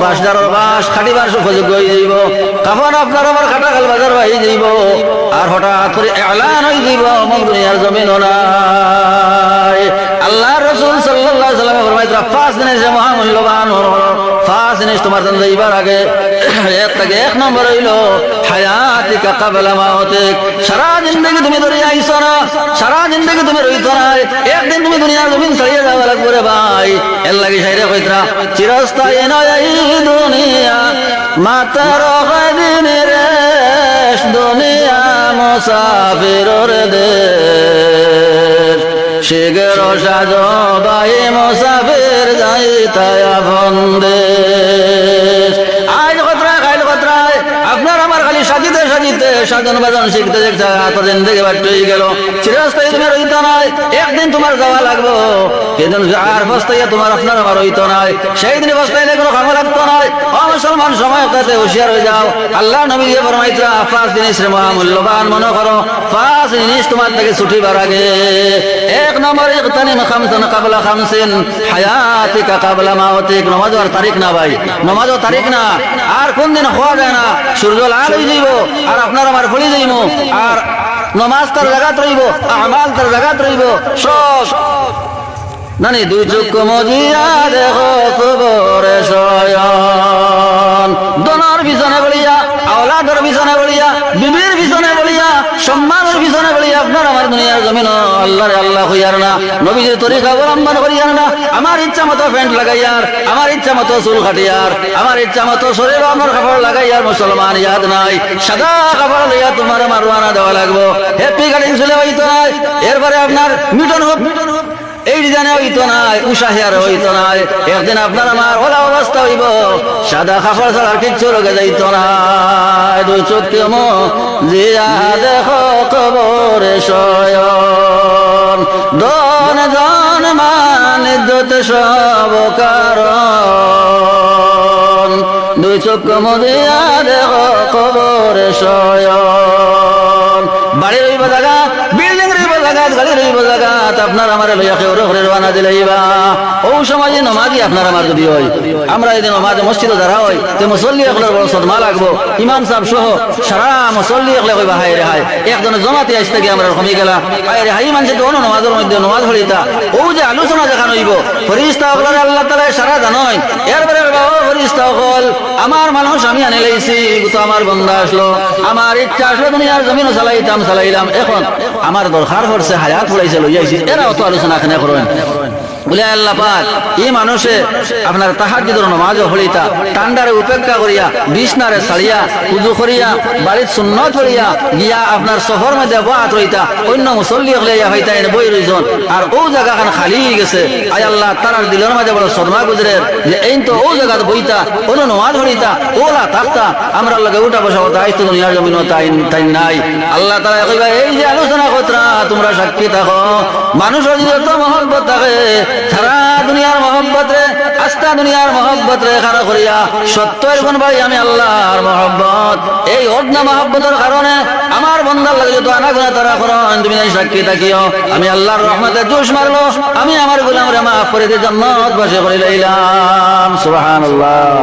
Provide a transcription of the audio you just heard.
বাসদারর বাস খাটিবার সুযোগ্য হয়ে যাইব কাফন আপনার আমার খাটাখাল বাজার হয়ে যাইব আর হঠাৎ করে এলান হয়ে যাইব মগ দুনিয়ার জমিন নাই আল্লাহ রসুল সাল্লাল্লাহু আলাইহি ওয়াসাল্লাম ফরমাইতা পাঁচ জিনিস মহামূল্যবান পাঁচ জিনিস তোমার জন্য যাইবার আগে এক নম্বর হইল হায়াতিকা কাবলা মাউতিক সারা জিন্দেগি তুমি ধরে আইছো না সারা জিন্দেগি তুমি রইতো না একদিন তুমি দুনিয়ার জমিন ছাড়িয়ে যাওয়া লাগবে রে ভাই এর লাগি সাইরে কইতরা চিরস্থায়ী নয় এই দুনিয়া মাতার কয়দিন রেশ দুনিয়া মুসাফিরর দেশ শিগর সাজো ভাই মুসাফির যাইতায়া বন্দেশ আজ কতরা খাইল কতরা আপনার আমার খালি সাজিতে সাজিতে সাজন বাজন শিখতে শিখতে তোর জিন্দেগি বাট হয়ে গেল চিরস্থায়ী তুমি রইতো নাই একদিন তোমার যাওয়া লাগবো কিন্তু আর বস্তাইয়া তোমার আপনার আমার হইতো নাই সেই দিন বস্তাইলে কোনো খামো লাগতো নাই ও মুসলমান সময় কাছে হুঁশিয়ার হয়ে যাও আল্লাহ নবী দিয়ে ফরমাইতরা পাঁচ জিনিস রে মহামূল্যবান মনে করো পাঁচ জিনিস তোমার থেকে ছুটিবার আগে এক নম্বর ইগতানিম খামসান কাবলা খামসিন হায়াতিকা কাবলা মাউতিক নামাজ আর তারিখ না ভাই নামাজ তারিখ না আর কোন দিন হওয়া যায় না সূর্য লাল হয়ে যাইব আর আপনার আমার ফলি যাইব আর নামাজ তার জায়গাত রইব আমাল তার জায়গাত রইব সব নানি দুই চক্ষু মজিয়া দেখো কবরে শয়ন দনার বিছানে বলিয়া আওলাদের বিছানে বলিয়া বিবির বিছানে বলিয়া সম্মানের বিছানে বলিয়া আপনার আমার দুনিয়ার জমিন আল্লাহরে আল্লাহ হইয়ার না নবীজির তরিকা অবলম্বন করিয়ার না আমার ইচ্ছা মতো প্যান্ট লাগাইয়ার আমার ইচ্ছা মতো চুল কাটিয়ার আমার ইচ্ছা মতো শরীর আমার কাপড় লাগাইয়ার মুসলমান ইয়াদ নাই সাদা কাপড় লইয়া তোমার আমার রওনা দেওয়া লাগবো হ্যাপি কাটিং চলে হইতো নাই এরপরে আপনার মিটন হোক এই ডিজাইনে হইতো নাই উষা হেয়ার হইতো নাই একদিন আপনার আমার ওলা অবস্থা হইব সাদা কাপড় ছাড়া কিচ্ছু রোগে যাইতো না দুই চোখে জিয়া দেখো কবরে শয়ন দন জন মান ইজ্জত সব কারণ দুই চোখে জিয়া দেখো কবরে শয়ন বাড়ি রইব জায়গা বিল্ডিং রইব জায়গা গাড়ি রইব জায়গা আপনার আমার লইয়া কেউ ঘরে রওনা দিলাইবা ও সমাজে নমাজি আপনার আমার যদি হয় আমরা এই নমাজে মসজিদে যারা হয় তো মুসল্লি একলার বড় সদমা লাগবো ইমাম সাহেব সহ সারা মুসল্লি একলা কইবা হায় রে হায় একজনের জমাতে আসতে গিয়ে আমরা কমে গেলা হায় রে হাই মানুষ তো অন্য নমাজের মধ্যে নমাজ হলিতা ও যে আলোচনা দেখানো হইব ফরিস্তা একলার আল্লাহ তাআলা সারা জানোই এরপরে বাবা ফরিস্তা হল আমার মানুষ আমি আনে লাইছি তো আমার বন্ধা আসলো আমার ইচ্ছা আসলো দুনিয়ার জমিনও চালাইলাম এখন আমার দরকার পড়ছে হায়াত ফুলাইছে লইয়াইছি এরা অত আলোচনা এখানে করেন বলে আল্লাহ পাক এই মানুষে আপনার তাহাজ্জুদের নামাজ হলিতা টান্ডারে উপেক্ষা করিয়া বিছনারে ছাড়িয়া উযু করিয়া বাড়ির সুন্নাত করিয়া গিয়া আপনার শহর মধ্যে বাত রইতা অন্য মুসল্লি হইয়া হইতা এনে বই রইজন আর ও জায়গা খান খালি গেছে আয় আল্লাহ তার দিলের মাঝে বড় শর্মা গুজরে যে এই তো ও জায়গা বইতা কোন নামাজ হলিতা ওলা থাকতা আমরা লগে উঠা বসা হতা আইতো দুনিয়ার জমিন তাই নাই আল্লাহ তাআলা কইবা এই যে আলোচনা কতরা তোমরা সাক্ষী থাকো মানুষের যদি এত মহব্বত থাকে সারা দুনিয়ার মহব্বত রে আস্তা দুনিয়ার মহব্বত রে খারাপ করিয়া সত্যের গুণ ভাই আমি আল্লাহর মহব্বত এই অদনা মহব্বতের কারণে আমার বন্দার লাগে যত আনা গুণা তারা করেন তুমি সাক্ষী থাকিও আমি আল্লাহর রহমতে জোশ মারলো আমি আমার গোলামরে মাফ করে দিয়ে জান্নাত বাসী করে লইলাম সুবহানাল্লাহ।